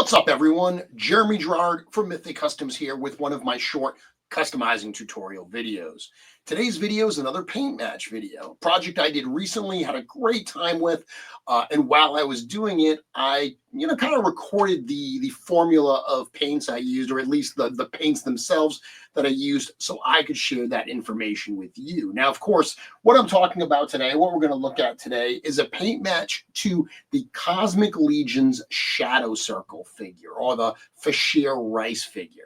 What's up, everyone? Jeremy Gerard from Mythic Customs here with one of my short customizing tutorial videos. Today's video is another paint match video, a project I did recently, had a great time with, and while I was doing it, I kind of recorded the formula of paints I used, or at least the paints themselves that I used, so I could share that information with you. Now, of course, what I'm talking about today, what we're going to look at today, is a paint match to the Cosmic Legion's Shadow Circle figure, or the Ryyce figure.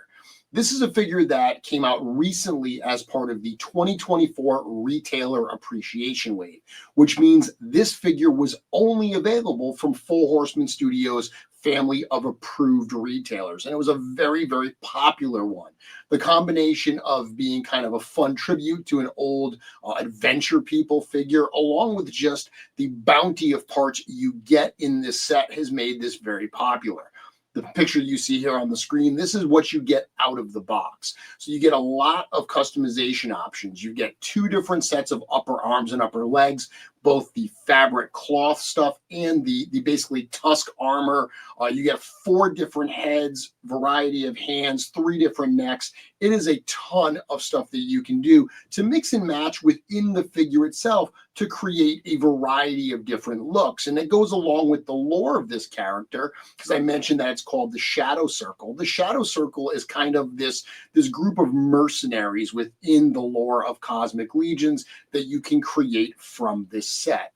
This is a figure that came out recently as part of the 2024 Retailer Appreciation Wave, which means this figure was only available from Four Horsemen Studios' family of approved retailers. And it was a very, very popular one. The combination of being kind of a fun tribute to an old adventure people figure, along with just the bounty of parts you get in this set, has made this very popular. The picture you see here on the screen, this is what you get out of the box. So you get a lot of customization options. You get two different sets of upper arms and upper legs, both the fabric cloth stuff and the basically tusk armor. You get 4 different heads, variety of hands, 3 different necks. It is a ton of stuff that you can do to mix and match within the figure itself to create a variety of different looks. And it goes along with the lore of this character, because I mentioned that it's called the Shadow Circle. The Shadow Circle is kind of this group of mercenaries within the lore of Cosmic Legions that you can create from this set.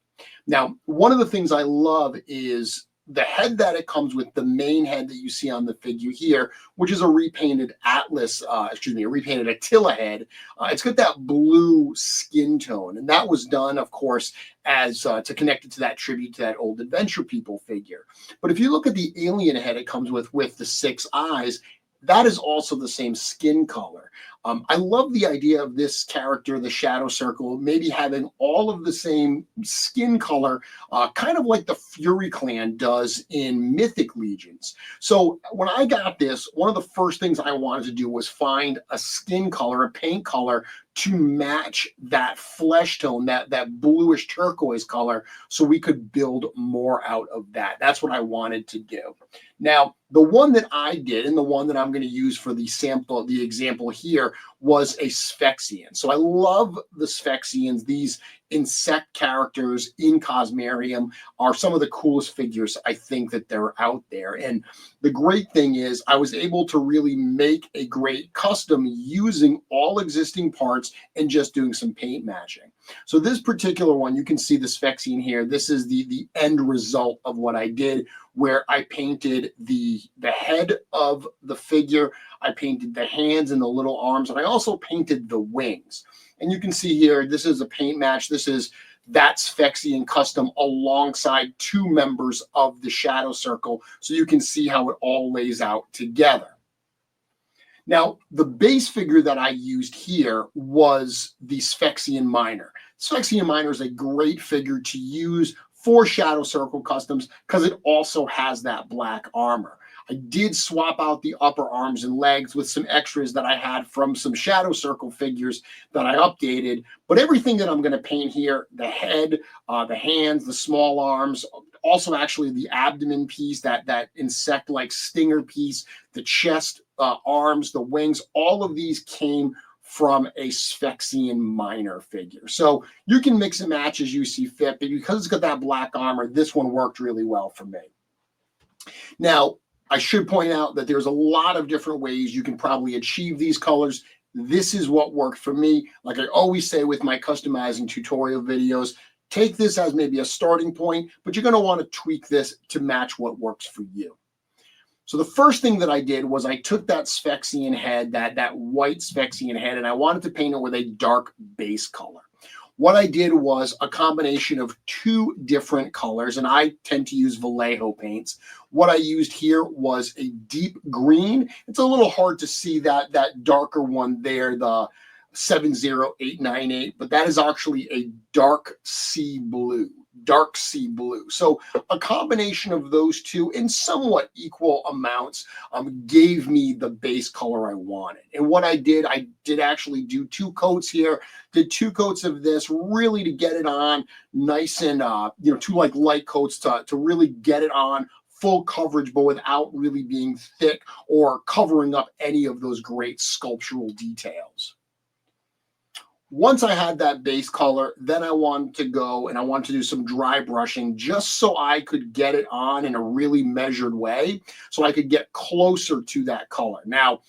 Now, one of the things I love is the head that it comes with, the main head that you see on the figure here, which is a repainted a repainted Attila head. It's got that blue skin tone, and that was done, of course, as to connect it to that tribute to that old adventure people figure. But if you look at the alien head it comes with the 6 eyes, that is also the same skin color. I love the idea of this character, the Shadow Circle, maybe having all of the same skin color, kind of like the Fury Clan does in Mythic Legions. So when I got this, one of the first things I wanted to do was find a skin color, a paint color, to match that flesh tone, that bluish turquoise color, so we could build more out of that. That's what I wanted to do. Now, the one that I did, and the one that I'm going to use for the sample, the example here, was a Sphexxian. So I love the Sphexxians. These insect characters in Cosmarium are some of the coolest figures I think that they're out there. And the great thing is I was able to really make a great custom using all existing parts and just doing some paint matching. So this particular one, you can see the Sphexxian here. This is the end result of what I did, where I painted the head of the figure, I painted the hands and the little arms, and I also painted the wings. And you can see here, this is a paint match. This is that Sphexxian custom alongside 2 members of the Shadow Circle, so you can see how it all lays out together. Now, the base figure that I used here was the Sphexxian Miner. Sphexxian Miner is a great figure to use for Shadow Circle customs because it also has that black armor. I did swap out the upper arms and legs with some extras that I had from some Shadow Circle figures that I updated. But everything that I'm going to paint here, the head, the hands, the small arms, also actually the abdomen piece, that insect-like stinger piece, the chest, arms, the wings, all of these came from a Sphexxian Miner figure. So you can mix and match as you see fit, but because it's got that black armor, this one worked really well for me. Now, I should point out that there's a lot of different ways you can probably achieve these colors. This is what worked for me. Like I always say with my customizing tutorial videos, take this as maybe a starting point, but you're going to want to tweak this to match what works for you. So the first thing that I did was I took that Sphexxian head, that white Sphexxian head, and I wanted to paint it with a dark base color. What I did was a combination of 2 different colors, and I tend to use Vallejo paints. What I used here was a deep green. It's a little hard to see that darker one there, the 70898, but that is actually a dark sea blue. So a combination of those 2 in somewhat equal amounts gave me the base color I wanted. And what I did actually do 2 coats here, did 2 coats of this really to get it on nice and, 2 like light coats to really get it on full coverage, but without really being thick or covering up any of those great sculptural details. Once I had that base color, then I wanted to go and I wanted to do some dry brushing just so I could get it on in a really measured way, so I could get closer to that color. Now,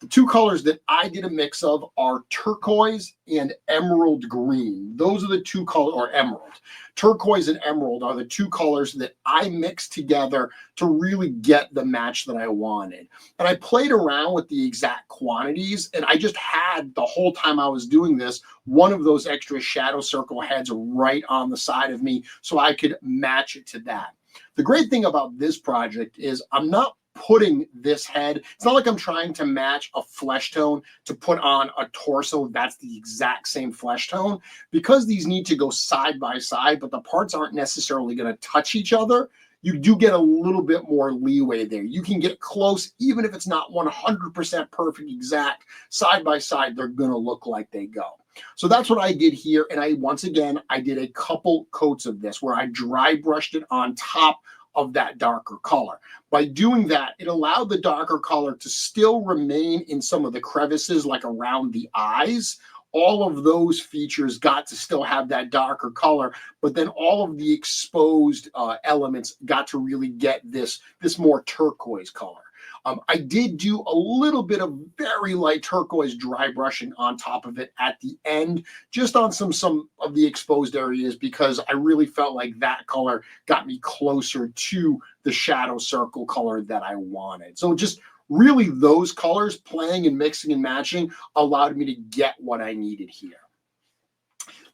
the two colors that I did a mix of are turquoise and emerald green. Those are the two colors, or emerald. Turquoise and emerald are the two colors that I mixed together to really get the match that I wanted. And I played around with the exact quantities, and I just had, the whole time I was doing this, one of those extra shadow circle heads right on the side of me so I could match it to that. The great thing about this project is I'm not putting this head, it's not like I'm trying to match a flesh tone to put on a torso that's the exact same flesh tone. Because these need to go side by side, but the parts aren't necessarily going to touch each other, you do get a little bit more leeway there. You can get close, even if it's not 100% perfect exact. Side by side, they're going to look like they go. So that's what I did here. And I did a couple coats of this where I dry brushed it on top of that darker color. By doing that, it allowed the darker color to still remain in some of the crevices, like around the eyes. All of those features got to still have that darker color, but then all of the exposed elements got to really get this more turquoise color. I did do a little bit of very light turquoise dry brushing on top of it at the end, just on some of the exposed areas, because I really felt like that color got me closer to the shadow circle color that I wanted. So just really those colors playing and mixing and matching allowed me to get what I needed here.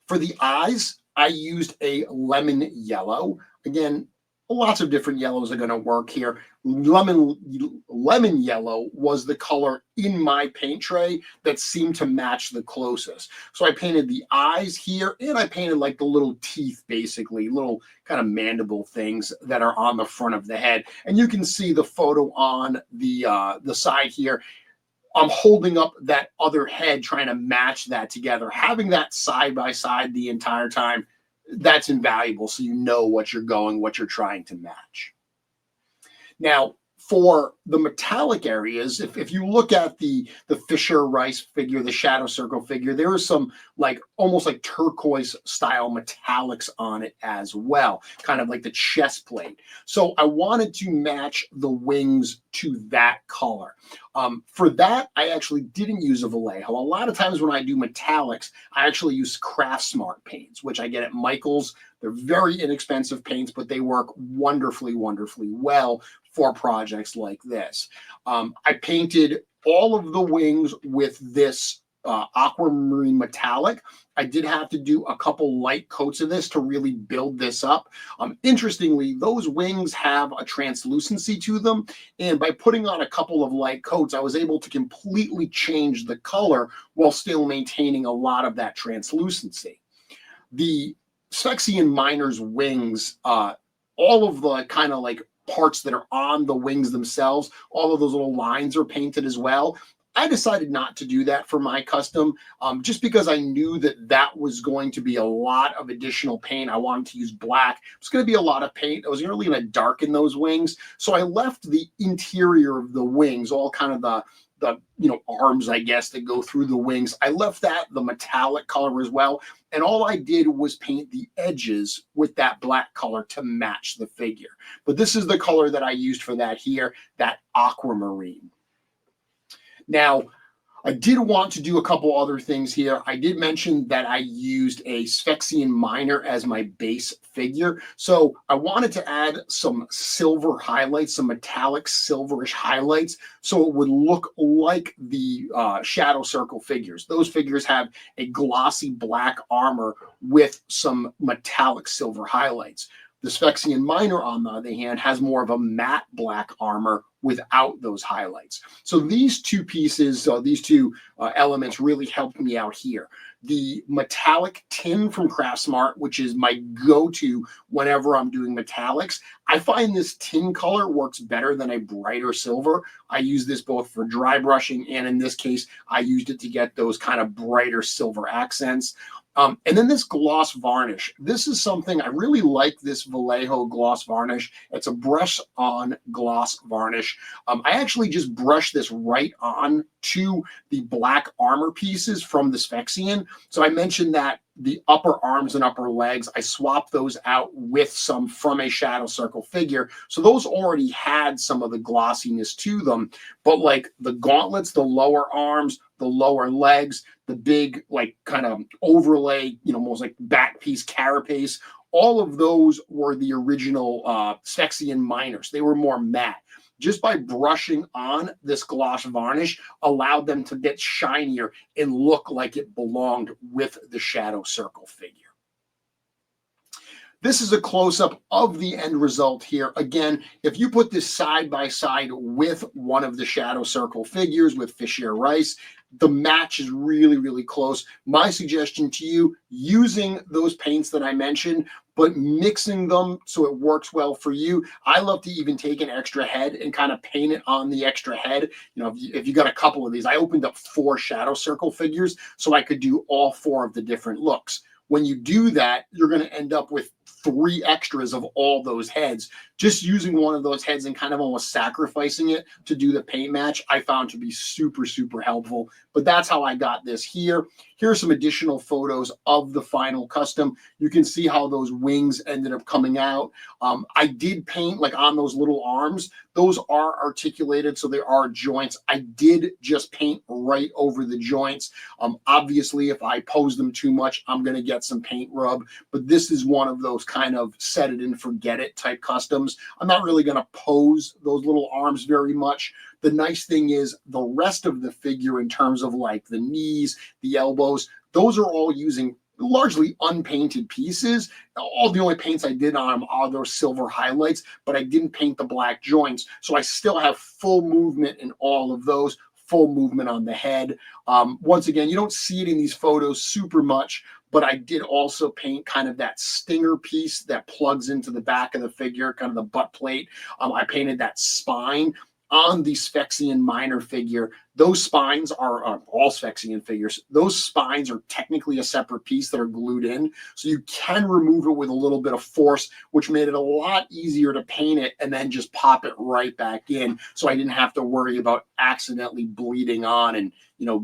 For the eyes, I used a lemon yellow. Again, lots of different yellows are going to work here. Lemon yellow was the color in my paint tray that seemed to match the closest. So I painted the eyes here, and I painted like the little teeth, basically, little kind of mandible things that are on the front of the head. And you can see the photo on the side here. I'm holding up that other head, trying to match that together. Having that side by side the entire time, that's invaluable, so you know what you're trying to match. Now, for the metallic areas, if you look at the Fisher Ryyce figure, the shadow circle figure, there is some almost like turquoise style metallics on it as well, kind of like the chest plate. So I wanted to match the wings to that color. For that, I actually didn't use a Vallejo. A lot of times when I do metallics, I actually use Craft Smart paints, which I get at Michael's. They're very inexpensive paints, but they work wonderfully, wonderfully well for projects like this. I painted all of the wings with this aquamarine metallic. I did have to do a couple light coats of this to really build this up. Interestingly, those wings have a translucency to them, and by putting on a couple of light coats, I was able to completely change the color while still maintaining a lot of that translucency. The Sphexxian Miner's wings, all of the kind of parts that are on the wings themselves, all of those little lines are painted as well. I decided not to do that for my custom, just because I knew that was going to be a lot of additional paint. I wanted to use black. It was going to be a lot of paint. I was really going to darken those wings. So I left the interior of the wings, all kind of the arms, I guess, that go through the wings. I left that the metallic color as well. And all I did was paint the edges with that black color to match the figure. But this is the color that I used for that here, that aquamarine. Now, I did want to do a couple other things here. I did mention that I used a Sphexxian Miner as my base figure. So I wanted to add some silver highlights, some metallic silverish highlights, so it would look like the shadow circle figures. Those figures have a glossy black armor with some metallic silver highlights. The Sphexxian Miner, on the other hand, has more of a matte black armor without those highlights. So these two pieces, these two elements really helped me out here. The metallic tin from Craft Smart, which is my go-to whenever I'm doing metallics, I find this tin color works better than a brighter silver. I use this both for dry brushing, and in this case, I used it to get those kind of brighter silver accents. And then this gloss varnish. This is something I really like, this Vallejo gloss varnish. It's a brush on gloss varnish. I actually just brushed this right on to the black armor pieces from the Sphexxian. So I mentioned that the upper arms and upper legs, I swapped those out with some from a Shadow Circle figure. So those already had some of the glossiness to them, but like the gauntlets, the lower arms, the lower legs, the big like kind of overlay, almost like back piece carapace, all of those were the original Sphexxian miners. They were more matte. Just by brushing on this gloss varnish allowed them to get shinier and look like it belonged with the Shadow Circle figure. This is a close-up of the end result here. Again, if you put this side by side with one of the Shadow Circle figures with Fisher Ryyce, the match is really, really close. My suggestion to you, using those paints that I mentioned, but mixing them so it works well for you. I love to even take an extra head and kind of paint it on the extra head. If you got a couple of these, I opened up 4 Shadow Circle figures so I could do all 4 of the different looks. When you do that, you're going to end up with 3 extras of all those heads. Just using one of those heads and kind of almost sacrificing it to do the paint match, I found to be super, super helpful. But that's how I got this here. Here are some additional photos of the final custom. You can see how those wings ended up coming out. I did paint like on those little arms. Those are articulated, so there are joints. I did just paint right over the joints. Obviously, if I pose them too much, I'm going to get some paint rub. But this is one of those kind of set it and forget it type customs. I'm not really going to pose those little arms very much. The nice thing is the rest of the figure in terms of like the knees, the elbows, those are all using largely unpainted pieces. All the only paints I did on them are those silver highlights, but I didn't paint the black joints. So I still have full movement in all of those, full movement on the head. Once again, you don't see it in these photos super much, but I did also paint kind of that stinger piece that plugs into the back of the figure, kind of the butt plate. I painted that spine on the Sphexxian Miner figure. Those spines are all Sphexxian figures. Those spines are technically a separate piece that are glued in. So you can remove it with a little bit of force, which made it a lot easier to paint it and then just pop it right back in. So I didn't have to worry about accidentally bleeding on and,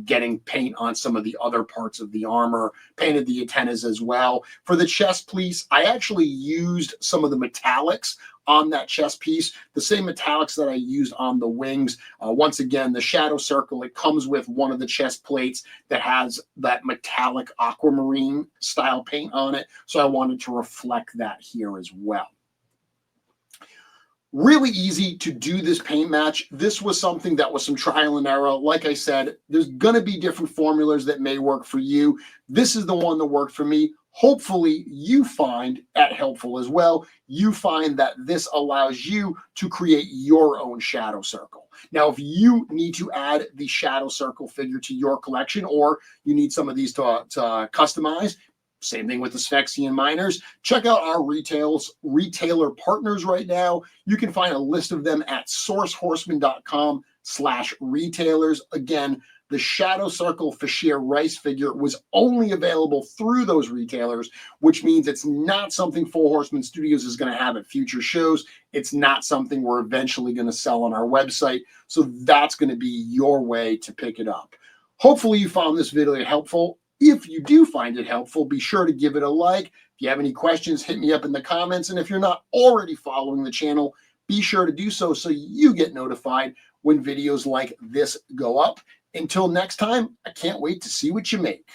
getting paint on some of the other parts of the armor. Painted the antennas as well. For the chest piece, I actually used some of the metallics on that chest piece, the same metallics that I used on the wings. Once again, the Shadow Circle, it comes with one of the chest plates that has that metallic aquamarine style paint on it. So I wanted to reflect that here as well. Really easy to do this paint match. This was something that was some trial and error. Like I said, there's going to be different formulas that may work for you. This is the one that worked for me. Hopefully you find that helpful as well. You find that this allows you to create your own Shadow Circle. Now, if you need to add the Shadow Circle figure to your collection, or you need some of these to customize, same thing with the Sphexxian miners. Check out our retailer partners right now. You can find a list of them at sourcehorseman.com/retailers. Again, the Shadow Circle Fisher Ryyce figure was only available through those retailers, which means it's not something Four Horsemen Studios is going to have at future shows. It's not something we're eventually going to sell on our website. So that's going to be your way to pick it up. Hopefully you found this video helpful. If you do find it helpful, be sure to give it a like. If you have any questions, hit me up in the comments. And if you're not already following the channel, be sure to do so you get notified when videos like this go up. Until next time, I can't wait to see what you make.